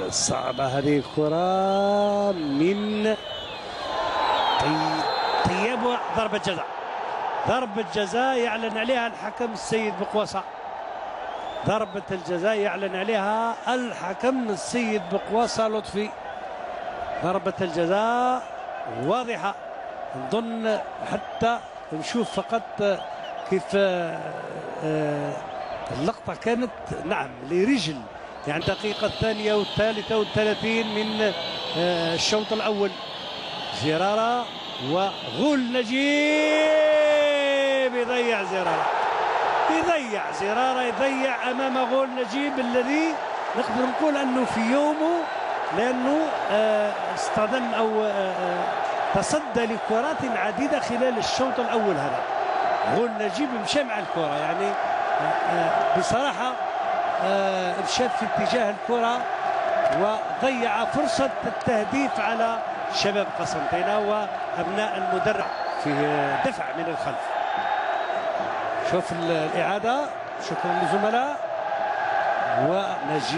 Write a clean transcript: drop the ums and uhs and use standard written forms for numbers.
صعبة هذه الكرة من طيب. ضربة جزاء، ضربة جزاء يعلن عليها الحكم السيد بقواصة. ضربة الجزاء يعلن عليها الحكم السيد بقواصة لطفي. ضربة الجزاء واضحة، نظن حتى نشوف فقط كيف اللقطة كانت. نعم لرجل، يعني الدقيقة الثانية والثالثة والثلاثين من الشوط الأول. زرارة وغول نجيب، يضيع زرارة، يضيع زرارة، يضيع أمام غول نجيب الذي نقدر نقول أنه في يومه، لأنه اصطدم أو تصدى لكرات عديدة خلال الشوط الأول. هذا غول نجيب مشى مع الكرة، يعني بصراحة مشى في اتجاه الكرة وضيع فرصة التهديف على شباب قسنطينة وأبناء المدرع في دفع من الخلف. شوف الإعادة، شكرا للزملاء. ونجيب